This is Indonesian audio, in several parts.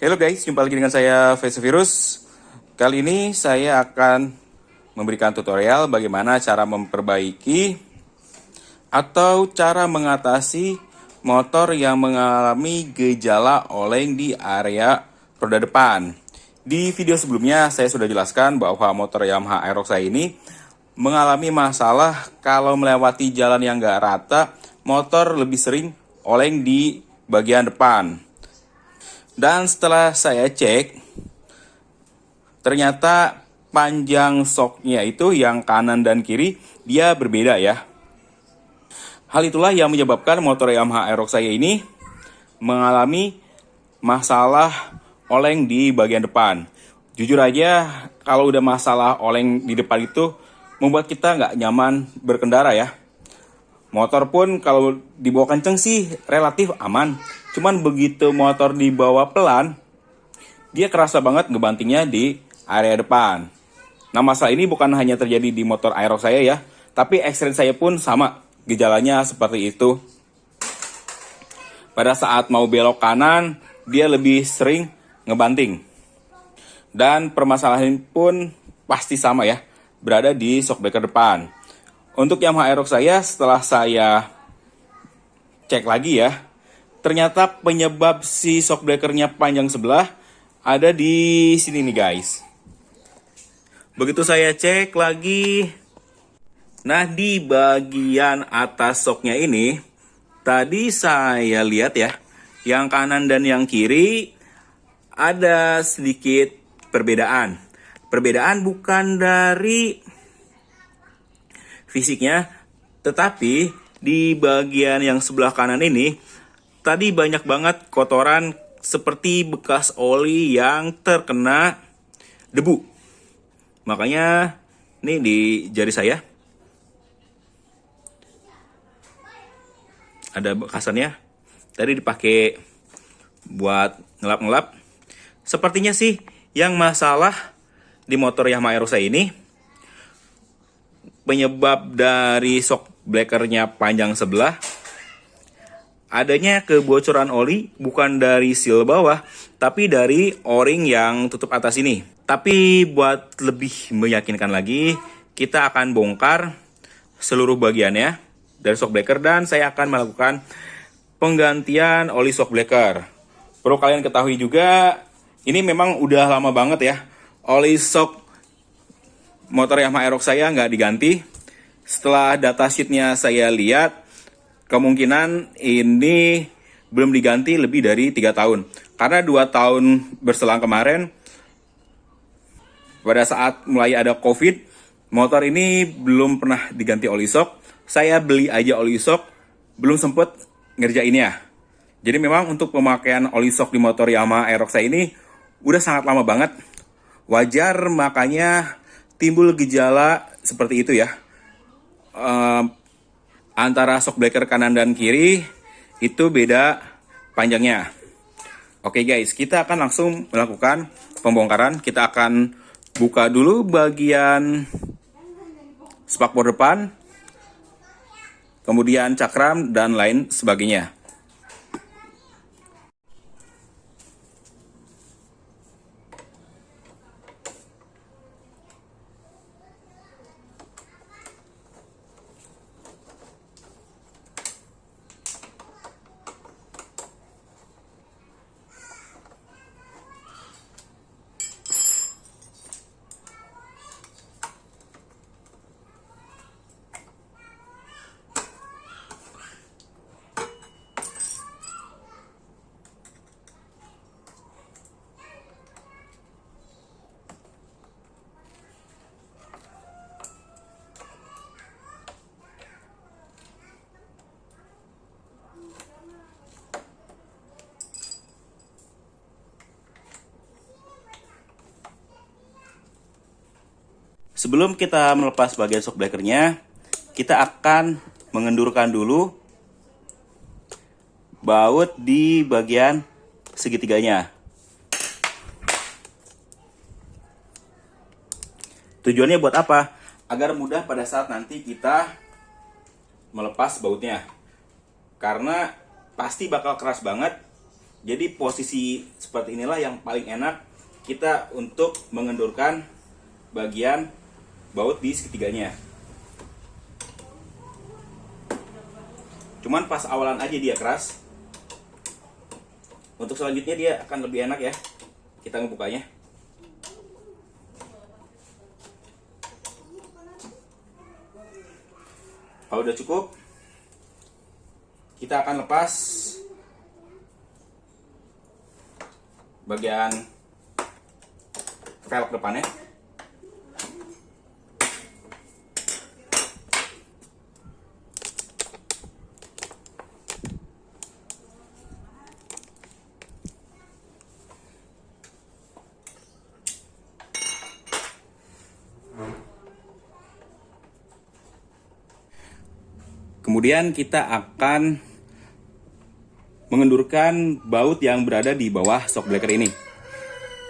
Halo guys, jumpa lagi dengan saya Virus. Kali ini saya akan memberikan tutorial bagaimana cara memperbaiki atau cara mengatasi motor yang mengalami gejala oleng di area roda depan. Di video sebelumnya saya sudah jelaskan bahwa motor Yamaha Aerox saya ini mengalami masalah kalau melewati jalan yang gak rata, motor lebih sering oleng di bagian depan. Dan setelah saya cek, ternyata panjang shocknya itu yang kanan dan kiri dia berbeda ya. Hal itulah yang menyebabkan motor Yamaha Aerox saya ini mengalami masalah oleng di bagian depan. Jujur aja, kalau udah masalah oleng di depan itu membuat kita nggak nyaman berkendara ya. Motor pun kalau dibawa kenceng sih relatif aman. Cuman begitu motor dibawa pelan, dia kerasa banget ngebantingnya di area depan. Nah, masalah ini bukan hanya terjadi di motor Aerox saya ya, tapi X-Trail saya pun sama, gejalanya seperti itu. Pada saat mau belok kanan, dia lebih sering ngebanting. Dan permasalahan pun pasti sama ya, berada di shock breaker depan. Untuk Yamaha Aerox saya, setelah saya cek lagi ya, ternyata penyebab si shock breakernya panjang sebelah ada di sini nih guys. Begitu saya cek lagi, nah di bagian atas shocknya ini, tadi saya lihat ya, yang kanan dan yang kiri ada sedikit perbedaan. Perbedaan bukan dari fisiknya, tetapi di bagian yang sebelah kanan ini, tadi banyak banget kotoran seperti bekas oli yang terkena debu. Makanya nih di jari saya ada bekasannya. Tadi dipakai buat ngelap-ngelap. Sepertinya sih yang masalah di motor Yamaha Aerox saya ini, penyebab dari shock breakernya panjang sebelah, adanya kebocoran oli bukan dari seal bawah, tapi dari o-ring yang tutup atas ini. Tapi buat lebih meyakinkan lagi, kita akan bongkar seluruh bagiannya dari shock breaker dan saya akan melakukan penggantian oli shock breaker. Perlu kalian ketahui juga, ini memang udah lama banget ya, oli shock motor Yamaha Aerox saya nggak diganti. Setelah datasheetnya saya lihat, kemungkinan ini belum diganti lebih dari 3 tahun. Karena 2 tahun berselang kemarin, pada saat mulai ada COVID, motor ini belum pernah diganti oli shock. Saya beli aja oli shock, belum sempet ngerjainnya. Jadi memang untuk pemakaian oli shock di motor Yamaha Aerox saya ini udah sangat lama banget. Wajar makanya timbul gejala seperti itu ya. Antara shock breaker kanan dan kiri itu beda panjangnya. Oke guys, kita akan langsung melakukan pembongkaran. Kita akan buka dulu bagian spakbor depan, kemudian cakram dan lain sebagainya. Sebelum kita melepas bagian shock breakernya, kita akan mengendurkan dulu baut di bagian segitiganya. Tujuannya buat apa? Agar mudah pada saat nanti kita melepas bautnya. Karena pasti bakal keras banget Jadi posisi seperti inilah yang paling enak kita untuk mengendurkan bagian baut di seketiganya. Cuman pas awalan aja dia keras. Untuk selanjutnya dia akan lebih enak ya kita ngebukanya. Kalau udah cukup, kita akan lepas bagian velg depannya. Kemudian kita akan mengendurkan baut yang berada di bawah shock breaker ini.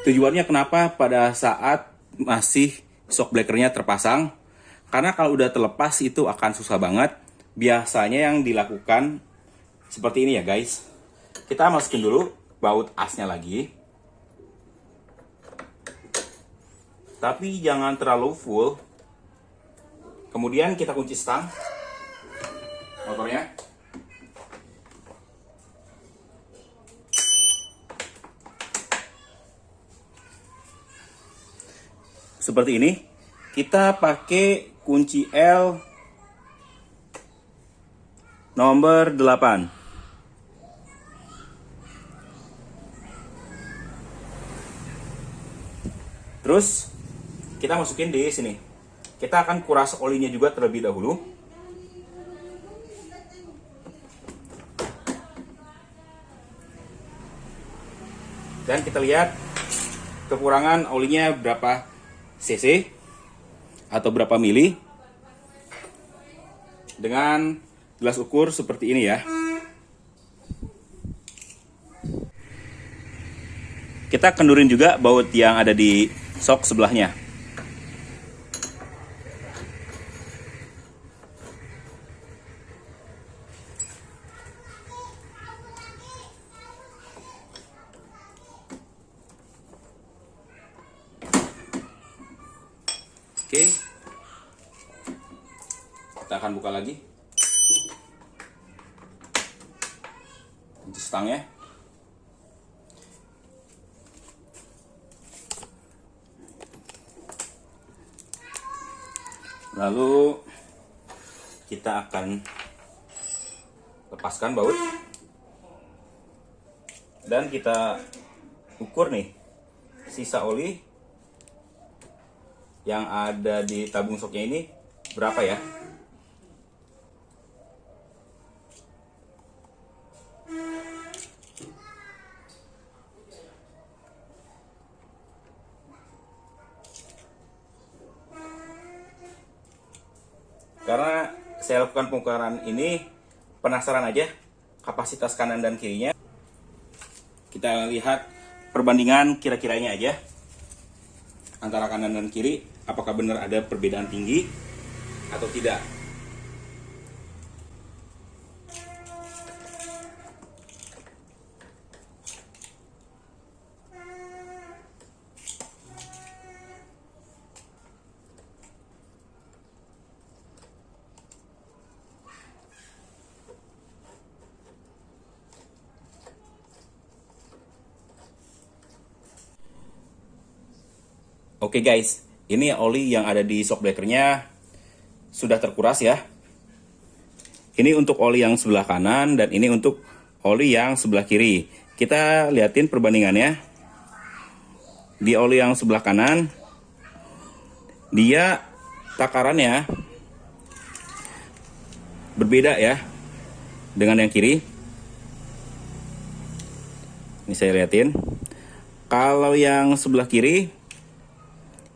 Tujuannya kenapa pada saat masih shock breakernya terpasang? Karena kalau udah terlepas itu akan susah banget. Biasanya yang dilakukan seperti ini ya guys. Kita masukin dulu baut asnya lagi. Tapi jangan terlalu full. Kemudian kita kunci stang motornya. Seperti ini. Kita pakai kunci L nomor 8. Terus kita masukin di sini. Kita akan kuras olinya juga terlebih dahulu. Dan kita lihat kekurangan olinya berapa cc atau berapa mili dengan gelas ukur seperti ini ya. Kita kendurin juga baut yang ada di shock sebelahnya. Oke, kita akan buka lagi kunci stangnya. Lalu kita akan lepaskan baut dan kita ukur nih sisa oli yang ada di tabung shocknya ini berapa ya. Karena saya lakukan pengukuran ini penasaran aja kapasitas kanan dan kirinya. Kita lihat perbandingan kira-kiranya aja antara kanan dan kiri, apakah benar ada perbedaan tinggi atau tidak. Oke guys, ini oli yang ada di shock breakernya sudah terkuras ya. Ini untuk oli yang sebelah kanan dan ini untuk oli yang sebelah kiri. Kita liatin perbandingannya. Di oli yang sebelah kanan, dia takarannya berbeda ya dengan yang kiri. Ini saya liatin. Kalau yang sebelah kiri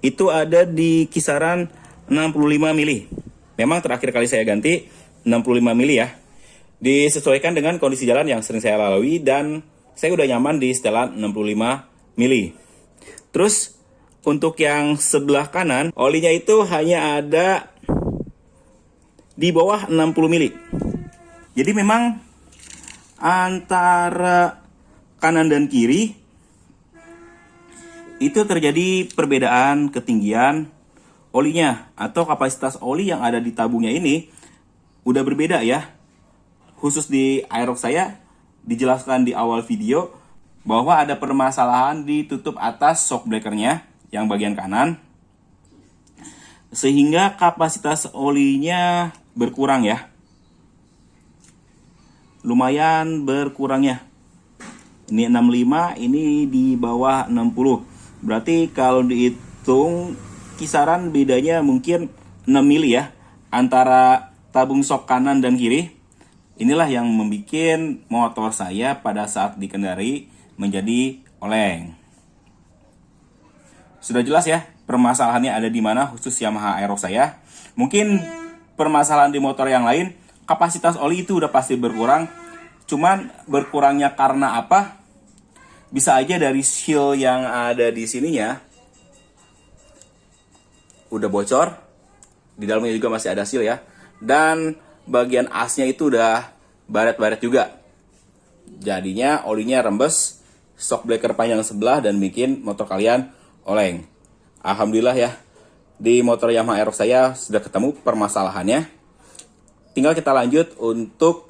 itu ada di kisaran 65 mili. Memang terakhir kali saya ganti 65 mili ya. Disesuaikan dengan kondisi jalan yang sering saya lalui dan saya udah nyaman di setelan 65 mili. Terus untuk yang sebelah kanan, olinya itu hanya ada di bawah 60 mili. Jadi memang antara kanan dan kiri itu terjadi perbedaan ketinggian olinya atau kapasitas oli yang ada di tabungnya ini udah berbeda ya. Khusus di Aerox saya dijelaskan di awal video bahwa ada permasalahan di tutup atas shock breakernya yang bagian kanan, sehingga kapasitas olinya berkurang ya. Lumayan berkurang ya. Ini 65, ini di bawah 60. Berarti kalau dihitung kisaran bedanya mungkin 6 mili ya antara tabung shock kanan dan kiri. Inilah yang membuat motor saya pada saat dikendari menjadi oleng. Sudah jelas ya permasalahannya ada di mana khusus Yamaha Aerox saya. Mungkin permasalahan di motor yang lain, kapasitas oli itu udah pasti berkurang. Cuman berkurangnya karena apa? Bisa aja dari seal yang ada di sininya udah bocor. Di dalamnya juga masih ada seal ya. Dan bagian asnya itu udah baret-baret juga. Jadinya olinya rembes, shock breaker panjang sebelah dan bikin motor kalian oleng. Alhamdulillah ya, di motor Yamaha Aerox saya sudah ketemu permasalahannya. Tinggal kita lanjut untuk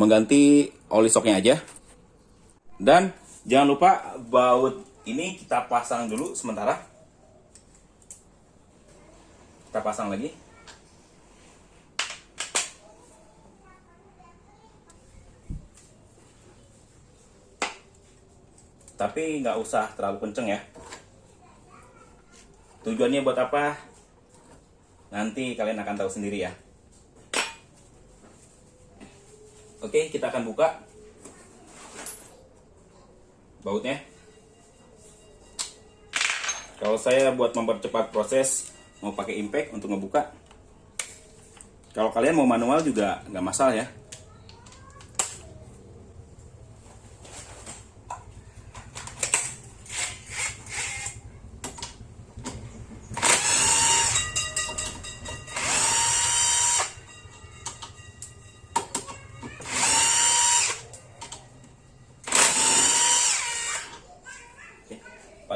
mengganti oli shocknya aja. Dan jangan lupa baut ini kita pasang dulu sementara. Kita pasang lagi. Tapi nggak usah terlalu kenceng ya. Tujuannya buat apa? Nanti kalian akan tahu sendiri ya. Oke, kita akan buka bautnya. Kalau saya buat mempercepat proses mau pakai impact untuk ngebuka. Kalau kalian mau manual juga nggak masalah ya.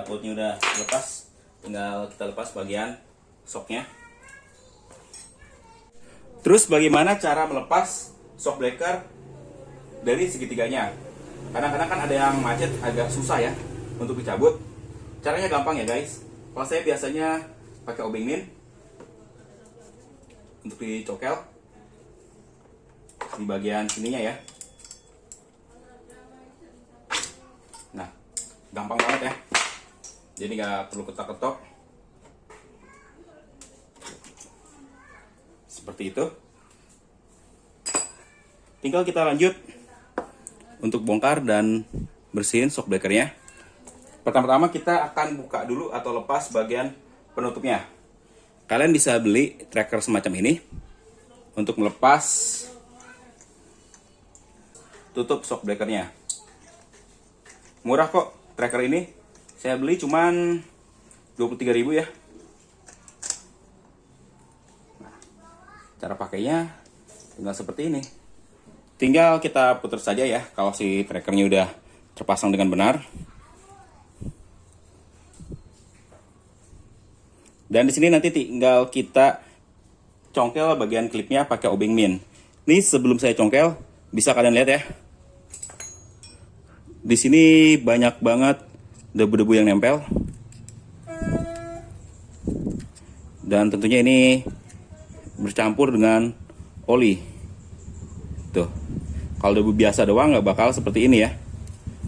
Bautnya udah lepas, tinggal kita lepas bagian shocknya. Terus bagaimana cara melepas shock breaker dari segitiganya? Kadang-kadang kan ada yang macet, agak susah ya untuk dicabut. Caranya gampang ya guys. Kalau saya biasanya pakai obeng min untuk dicokel di bagian sininya ya. Nah, gampang banget ya. Jadi nggak perlu ketok-ketok. Seperti itu. Tinggal kita lanjut untuk bongkar dan bersihin shock breakernya. Pertama-tama kita akan buka dulu atau lepas bagian penutupnya. Kalian bisa beli tracker semacam ini untuk melepas tutup shock breakernya. Murah kok tracker ini. Saya beli cuman 23.000 ya. Nah, cara pakainya tinggal seperti ini. Tinggal kita putar saja ya kalau si trackernya udah terpasang dengan benar. Dan di sini nanti tinggal kita congkel bagian klipnya pakai obeng min. Ini sebelum saya congkel bisa kalian lihat ya. Di sini banyak banget debu-debu yang nempel. Dan tentunya ini bercampur dengan oli. Tuh. Kalau debu biasa doang nggak bakal seperti ini ya.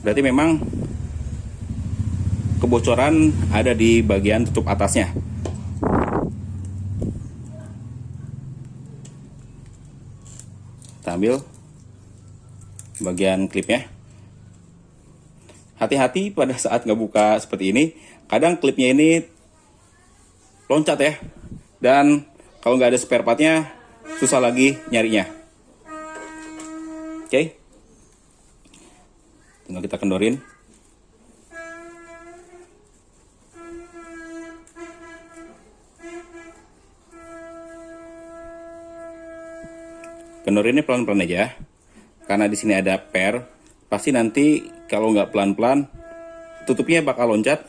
Berarti memang kebocoran ada di bagian tutup atasnya. Kita ambil bagian klipnya. Hati-hati pada saat ngebuka seperti ini. Kadang klipnya ini loncat ya. Dan kalau nggak ada spare partnya, susah lagi nyarinya. Oke. Tinggal kita kendorin. Kendorinnya pelan-pelan aja. Karena di sini ada per. pasti nanti kalau nggak pelan-pelan tutupnya bakal loncat.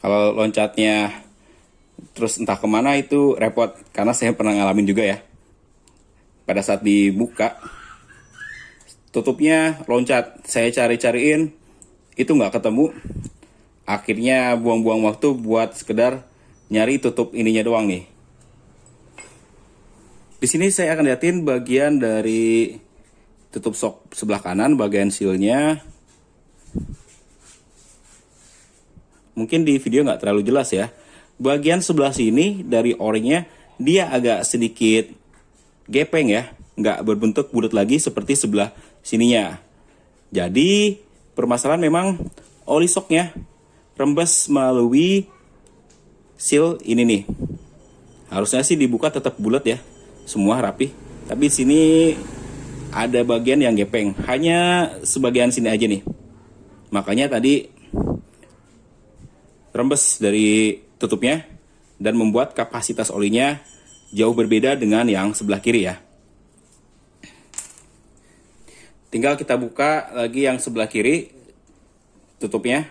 Kalau loncatnya terus entah kemana itu repot, karena saya pernah ngalamin juga ya. Pada saat dibuka, tutupnya loncat, saya cari-cariin, itu nggak ketemu. Akhirnya buang-buang waktu buat sekedar nyari tutup ininya doang nih. Di sini saya akan liatin bagian dari tutup sok sebelah kanan, bagian sealnya. Mungkin di video nggak terlalu jelas ya. Bagian sebelah sini dari o-ringnya dia agak sedikit gepeng ya, nggak berbentuk bulat lagi seperti sebelah sininya. Jadi permasalahan memang oli shocknya rembes melalui seal ini nih. Harusnya sih dibuka tetap bulat ya, semua rapi. Tapi di sini ada bagian yang gepeng, hanya sebagian sini aja nih. Makanya tadi rembes dari tutupnya dan membuat kapasitas olinya jauh berbeda dengan yang sebelah kiri ya. Tinggal kita buka lagi yang sebelah kiri tutupnya.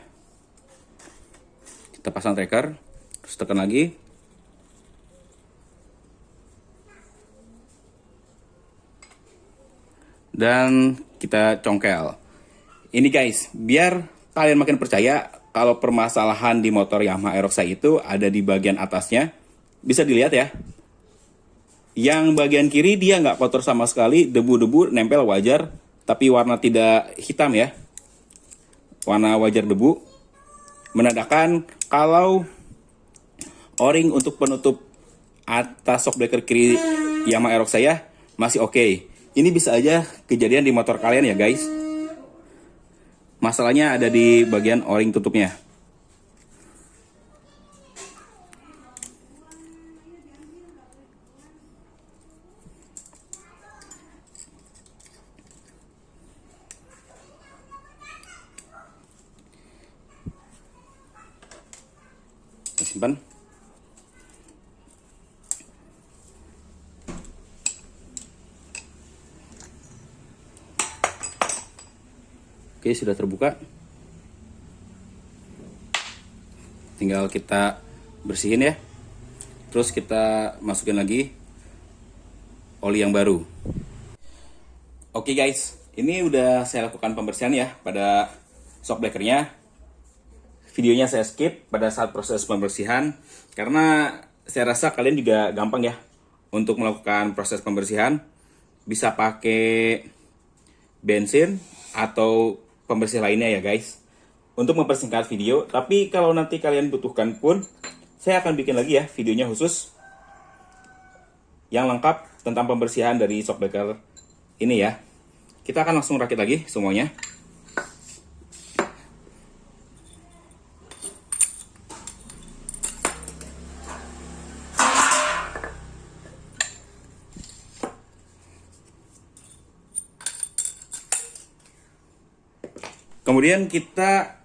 Kita pasang tracker, terus tekan lagi. Dan kita congkel. Ini guys, biar kalian makin percaya kalau permasalahan di motor Yamaha Aerox itu ada di bagian atasnya, bisa dilihat ya. Yang bagian kiri dia nggak kotor sama sekali, debu-debu nempel wajar, tapi warna tidak hitam ya. Warna wajar debu, menandakan kalau o-ring untuk penutup atas shockbreaker kiri Yamaha Aerox saya masih oke. Ini bisa aja kejadian di motor kalian ya guys. Masalahnya ada di bagian o-ring tutupnya. Simpan. Oke, sudah terbuka. Tinggal kita bersihin ya. Terus kita masukin lagi oli yang baru. Oke guys, ini udah saya lakukan pembersihan ya pada shockbreakernya. Videonya saya skip pada saat proses pembersihan karena saya rasa kalian juga gampang ya untuk melakukan proses pembersihan. Bisa pakai bensin atau pembersih lainnya ya guys, untuk mempersingkat video. Tapi kalau nanti kalian butuhkan pun, saya akan bikin lagi ya videonya khusus yang lengkap tentang pembersihan dari shockbreaker ini ya. Kita akan langsung rakit lagi semuanya. Kemudian kita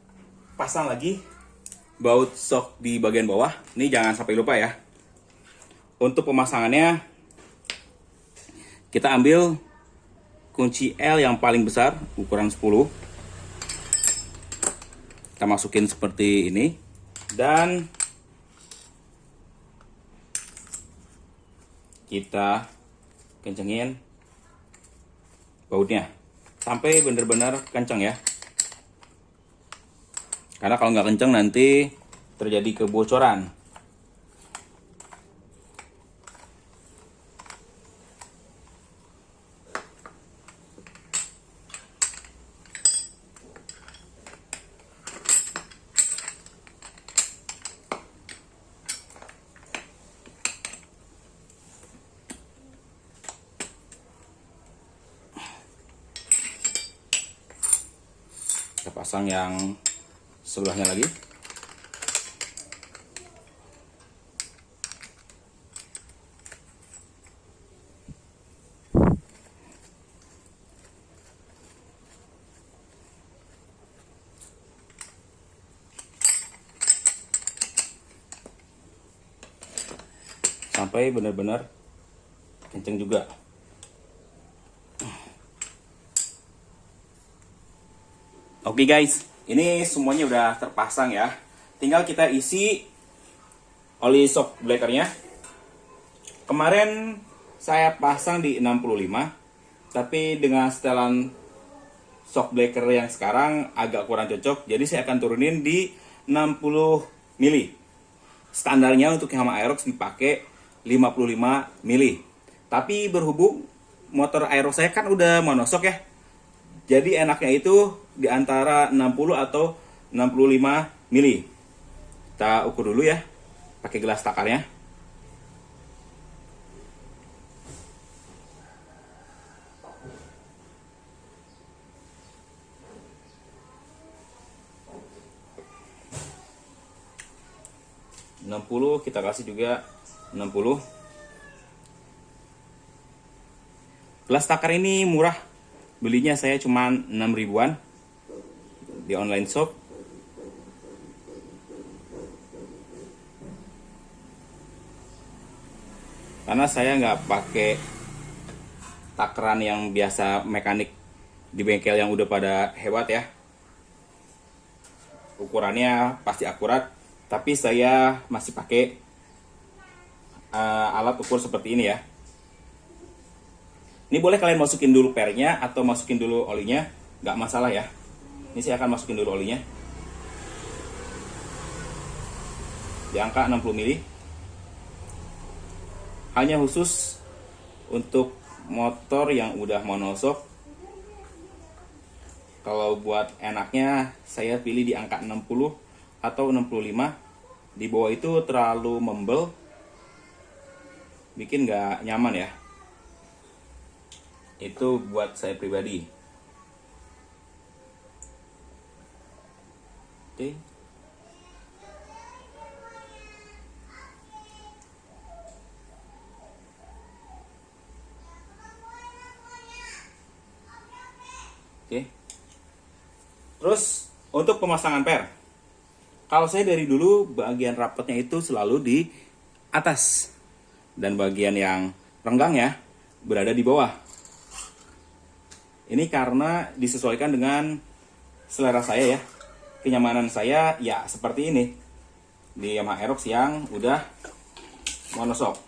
pasang lagi baut shock di bagian bawah. Ini jangan sampai lupa ya. Untuk pemasangannya, kita ambil kunci L yang paling besar, ukuran 10. Kita masukin seperti ini. Dan kita kencengin bautnya sampai benar-benar kenceng ya. Karena kalau nggak kenceng nanti terjadi kebocoran. Kita pasang yang sebelahnya lagi. sampai benar-benar kenceng juga. Oke guys, ini semuanya udah terpasang ya. Tinggal kita isi oli shock blackernya. Kemarin saya pasang di 65, tapi dengan setelan shock breaker yang sekarang agak kurang cocok, jadi saya akan turunin di 60 mili. Standarnya untuk Yamaha Aerox dipakai 55 mili. Tapi berhubung motor Aerox saya kan udah monoshock ya, jadi enaknya itu di antara 60 atau 65 mili. Kita ukur dulu ya, pakai gelas takarnya. Kita kasih juga 60. Gelas takar ini murah, belinya saya cuma 6 ribuan di online shop. Karena saya nggak pakai takaran yang biasa mekanik di bengkel yang udah pada hebat ya. Ukurannya pasti akurat, tapi saya masih pakai alat ukur seperti ini ya. Ini boleh kalian masukin dulu pernya atau masukin dulu olinya, nggak masalah ya. Ini saya akan masukin dulu olinya di angka 60 mili. Hanya khusus untuk motor yang udah monoshock. Kalau buat enaknya saya pilih di angka 60 atau 65. Di bawah itu terlalu membel, bikin nggak nyaman ya. Itu buat saya pribadi. Oke. Oke. Terus untuk pemasangan per, kalau saya dari dulu bagian rapatnya itu selalu di atas dan bagian yang renggangnya berada di bawah. Ini karena disesuaikan dengan selera saya ya. Kenyamanan saya ya seperti ini di Yamaha Aerox yang udah monoshock.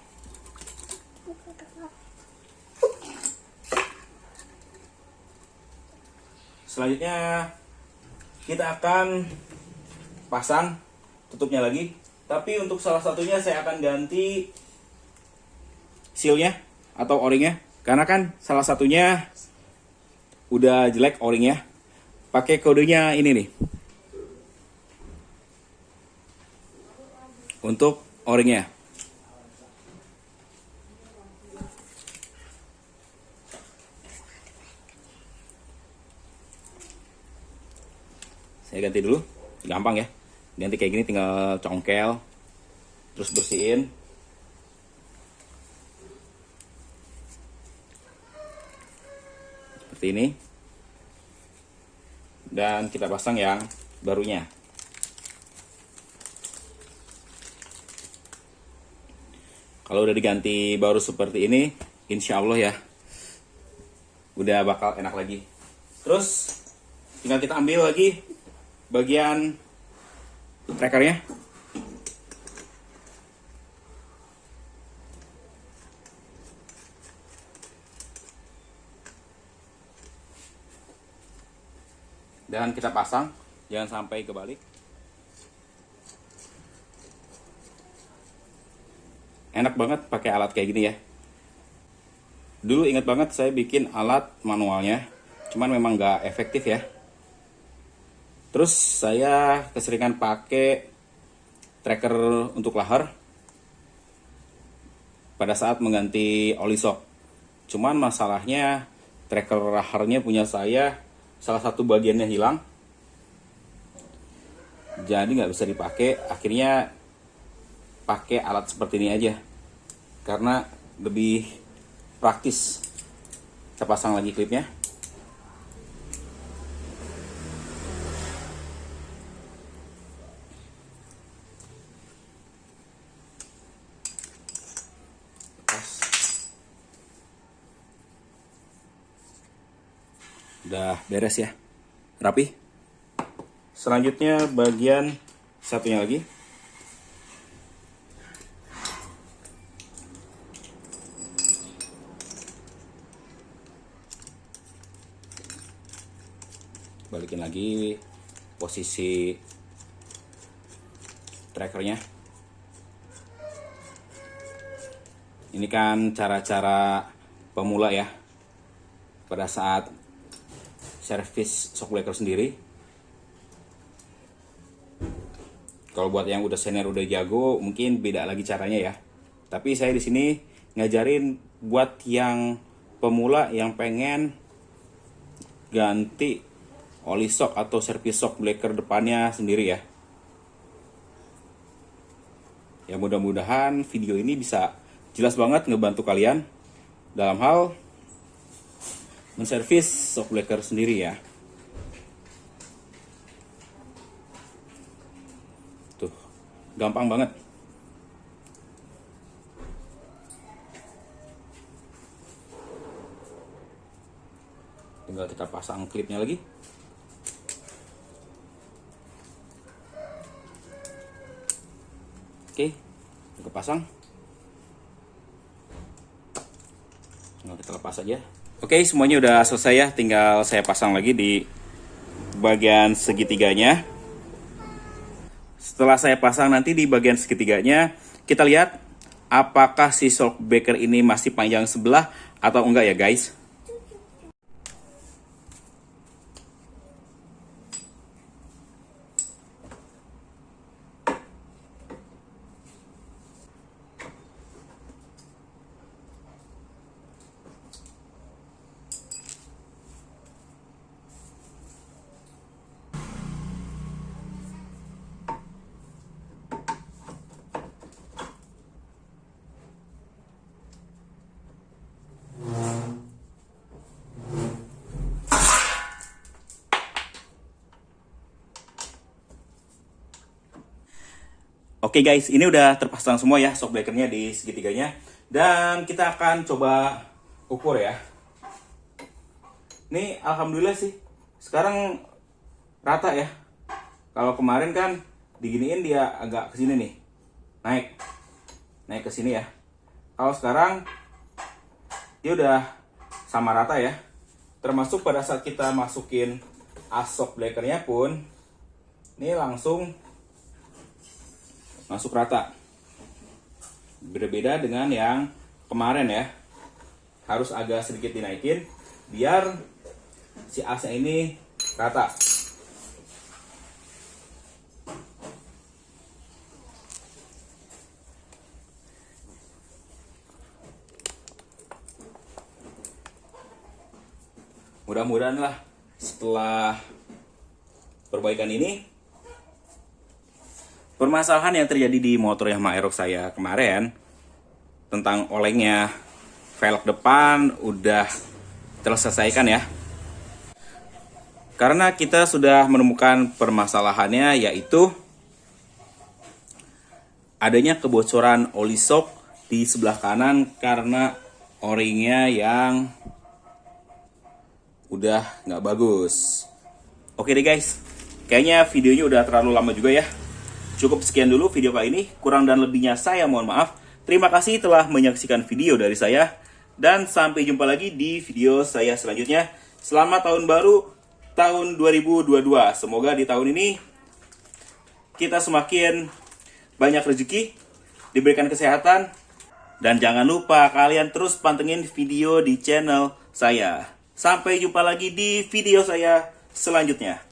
Selanjutnya kita akan pasang tutupnya lagi. Tapi untuk salah satunya saya akan ganti sealnya atau o-ringnya, karena kan salah satunya udah jelek o-ringnya. Pakai kodenya ini nih untuk o-ringnya. Saya ganti dulu, gampang ya. Ganti kayak gini, tinggal congkel, terus bersihin. Seperti ini. Dan kita pasang yang barunya. Kalau udah diganti baru seperti ini, insya Allah ya, udah bakal enak lagi. Terus tinggal kita ambil lagi bagian trackernya. Dan kita pasang, jangan sampai kebalik. Enak banget pakai alat kayak gini ya. Dulu ingat banget saya bikin alat manualnya, cuman memang nggak efektif ya. Terus saya keseringan pakai tracker untuk lahar pada saat mengganti oli shock. Cuman masalahnya tracker laharnya punya saya salah satu bagiannya hilang, jadi nggak bisa dipakai. Akhirnya pakai alat seperti ini aja karena lebih praktis. Kita pasang lagi klipnya. Udah beres ya, rapi. Selanjutnya bagian satunya lagi. Balikin lagi posisi trackernya. Ini kan cara-cara pemula ya, pada saat servis shock breaker sendiri. Kalau buat yang udah senior, udah jago, mungkin beda lagi caranya ya. Tapi saya di sini ngajarin buat yang pemula yang pengen ganti oli shock atau servis shock breaker depannya sendiri ya. Ya mudah-mudahan video ini bisa jelas banget ngebantu kalian dalam hal menservis shock breaker sendiri ya. Tuh, gampang banget. Tinggal kita pasang klipnya lagi. Oke, kita pasang. Tinggal kita lepas aja. Oke, semuanya udah selesai ya. Tinggal saya pasang lagi di bagian segitiganya. Setelah saya pasang nanti di bagian segitiganya, kita lihat apakah si shock breaker ini masih panjang sebelah atau enggak ya guys. Oke guys, ini udah terpasang semua ya shock breakernya di segitiganya. Dan kita akan coba ukur ya. Ini alhamdulillah sih sekarang rata ya. Kalau kemarin kan diginiin dia agak ke sini nih. Naik ke sini ya. Kalau sekarang dia udah sama rata ya. Termasuk pada saat kita masukin as shock breakernya pun ini langsung masuk rata. Berbeda dengan yang kemarin ya. Harus agak sedikit dinaikin biar si asnya ini rata. Mudah-mudahan lah setelah perbaikan ini, permasalahan yang terjadi di motor Yamaha Aerox saya kemarin tentang olengnya velg depan udah terselesaikan ya. Karena kita sudah menemukan permasalahannya, yaitu adanya kebocoran oli shock di sebelah kanan karena o-ringnya yang udah nggak bagus. Oke deh guys, kayaknya videonya udah terlalu lama juga ya. Cukup sekian dulu video kali ini. Kurang dan lebihnya saya mohon maaf. Terima kasih telah menyaksikan video dari saya. Dan sampai jumpa lagi di video saya selanjutnya. Selamat tahun baru tahun 2022. Semoga di tahun ini kita semakin banyak rezeki, diberikan kesehatan. Dan jangan lupa kalian terus pantengin video di channel saya. Sampai jumpa lagi di video saya selanjutnya.